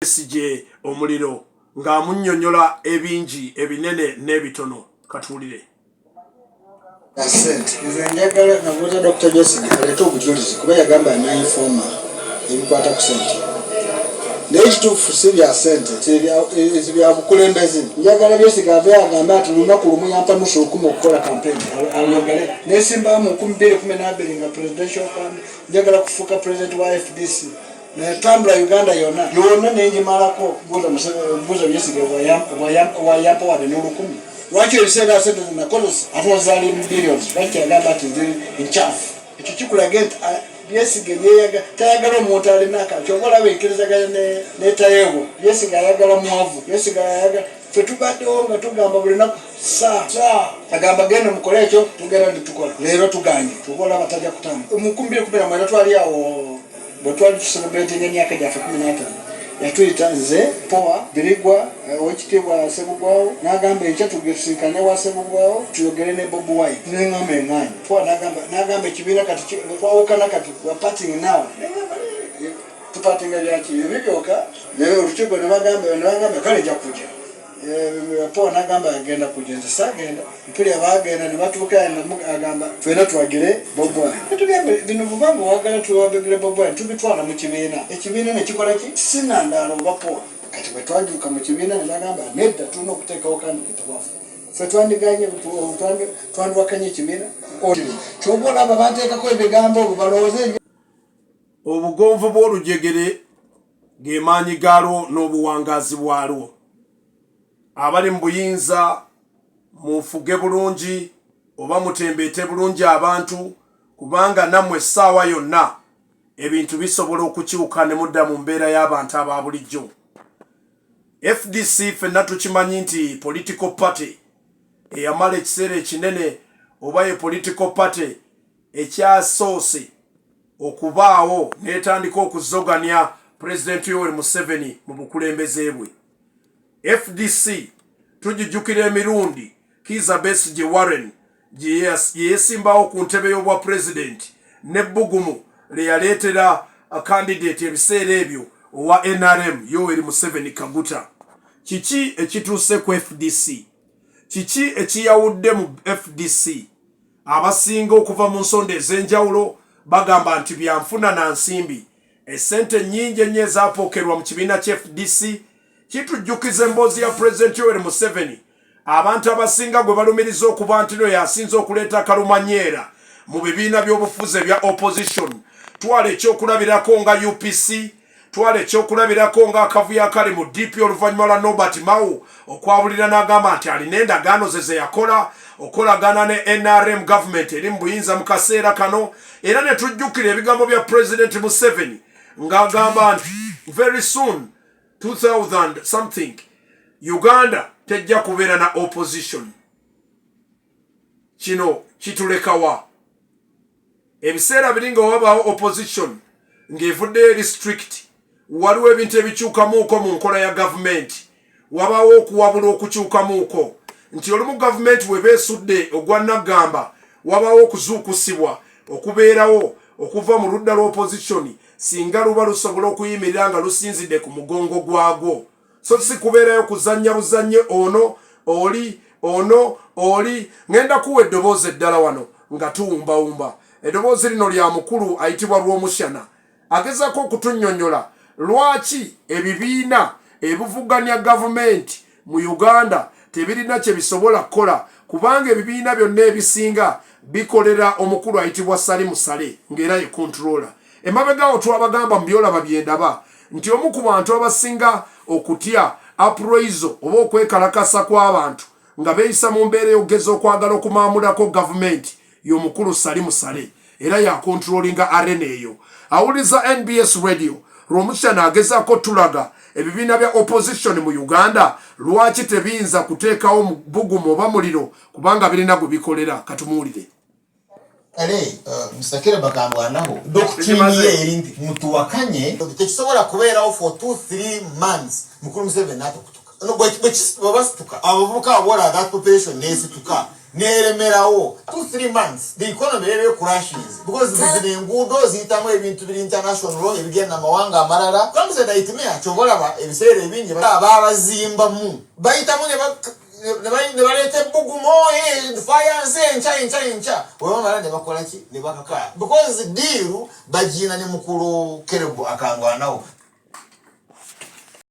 Sije omuliro ng'amunnyonnyola ebingi ebinene n'ebitono katuulire. Nze njagala nabuuza Dr. Jessica aleete obujulizi kuba yagamba anainfoma ebikwata ku ssente. Naye ekituufu si bya ssente, bya bukulembeze. Njagala Jessica ave agamba ati lunaku lumu yampa nusu lukumi okukola kampeni ayogere. Neesimbawo mu 2012 nga presidential fund njagala kufuuka president wa FDC. Natambula Uganda yonna nengimalako buuza Jessica wayampa wadde n'olukumi. Lwaki ebiseera ssente zinakozesa ate ozaali mu billions lwaki agamba ati ziri nkyafu. Ekyo kikulaga nti Jessica tayagala omuntu alina akakyoba olaba enkirizaganya n'etayeewo. Jessica ayagala mwavu. Jessica ayagala ffe tubaddewo nga tugamba buli naku saa agamba genda mukole ekyo tugenda nitukola. Leero tuganye tuba olaba tajja kutambula. Mu 2012 twali awo bwe twali tuselebratinga emyaka gyaffe 15 yatuyita nze Poa Birigwa owekitiibwa Sebugwawo n'agamba enkya tusinkane wa Sebugwawo tuyogere ne Bobi Wine n'engamba eng'anyi. Poa n'agamba ekibiina kati twawukana kati wa parting now tupatinga byaki ebibyoka naye olukiiko ne bagamba kale nja kujja. Poa n'agamba agenda kujja nze saagenda mpulira baagenda ne batuuka agamba twena twagire Bobi Wine. Tugamba bino bubanga wagala tuwabegere Bobi Wine tubitwala mu kibiina. Ekibiina ne kikola ki? Sinandaalo oba Poa. Kati bwe twajuuka mu kibiina ne bagamba nedda tulina okuteekawo kandidate waffe. Ffe twandiganye twandiwakanye ekibiina. Kyoba olaba bateekako ebigambo obwo balowooze. Obugonvu bw'olujegere ge maanyi gaalwo n'obuwangaazi bwalwo. Abali mu buyinza mufuge bulungi oba mutembeete bulungi abantu kubanga nammwe essaawa yonna ebintu bisobola okukyuka ne mudda mu mbeera y'abantu aba bulijjo. FDC ffenna tukimanyi nti political party eyamala ekiseera ekinene oba ye political party ekyasoose okubaawo n'etandika okuzoganya President Yoweri Museveni mu bukulembeze bwe. FDC tujijukira emirundi Kizza Besigye Warren gye yeesimbawo ku ntebe y'obwa president ne bbugumu le yaleetera candidate ebiseera ebyo owa NRM Yoweri Museveni Kaguta. Kiki ekituuse ku FDC? Kiki ekiyawudde mu FDC? Abasinga okuva mu nsonda ez'enjawulo bagamba nti byanfuna na nsimbi. Essente nnyingi ennyo ezapookerwa mu kibiina kya FDC kitujjukiza emboozi ya President Yoweri Museveni. Abantu abasinga gwe balumiriza okuba nti no yasinza okuleeta akalumanyeera mu bibiina by'obufuzi ebya opposition. Twala ekyokulabirako nga UPC, twala ekyokulabirako nga akavuyo akali mu DP oluvannyuma lwa Norbert Mao okwabulira n'agamba nti alina endagaano ze yakola okolagana ne NRM government eri mu buyinza mu kaseera kano. Era ne tujjukira ebigambo bya President Museveni ng'agamba nti very soon 2000 something Uganda tejja kubeera na opposition. Kino kitulekawa ebiseera biringa wabaawo opposition ng'evudde eri strict waliwo ebintu ebikyukamuuko mu nkola ya gavumenti wabaawo okuwabula okukyukamuuko nti olumu gavumenti bwe beesudde ogwa naggamba wabaawo okuzuukusibwa okubeerawo okuva mu ludda lw'opposition singa luba lusobola okuyimirira nga lusinzidde ku mugongo gwagwo. So si kubeerayo kuzannya buzannye ono oli ngenda kuwa eddoboozi eddala wano nga tuwumbawumba. Eddoboozi lino lya mukulu ayitibwa Lw'omusyana agezaako okutunnyonnyola lwaki ebibiina ebivuganya gavumenti mu Uganda tebirina kye bisobola kukola kubanga ebibiina byonna ebisinga bikolera omukulu ayitibwa Salimu Sale ng'era ye controller. Emabegaawo twabagamba mu BYOLABA byendaba nti omu ku bantu abasinga okutya apuraizo oba okwekalakasa kw'abantu nga beeyisa mu mbeera ey'okugeza okwagala okumaamulako gavumenti y'omukulu Salimu Sale era yakontrolinga arena eyo. Awuliza NBS radio Lw'Omusyana agezaako tulaga ebibiina bya opposition mu Uganda lwaki tebiyinza kuteekawo bugumu oba muliro kubanga birina gwe bikolera. Katumuwulire. Msakire bakambwanaho doctrine ye eri nti mutuwakanye tekisobola kubeerawo for 2-3 months mukulu Museveni n'atokutuka no bwebasituka abavubuka abola that population n'esituka neremerawo 2-3 months the economy crashes because the ngudo zitamu ebintu biri international law ebigenda mawanga amalala kamuze daitimea chobolaba ebiseere ebingi babazimba mu bayitamu ne balete bugumo fire ncha wamala ne bakola ki ne bakaka because deal bajina ne mukuru kerebo akangwa nawo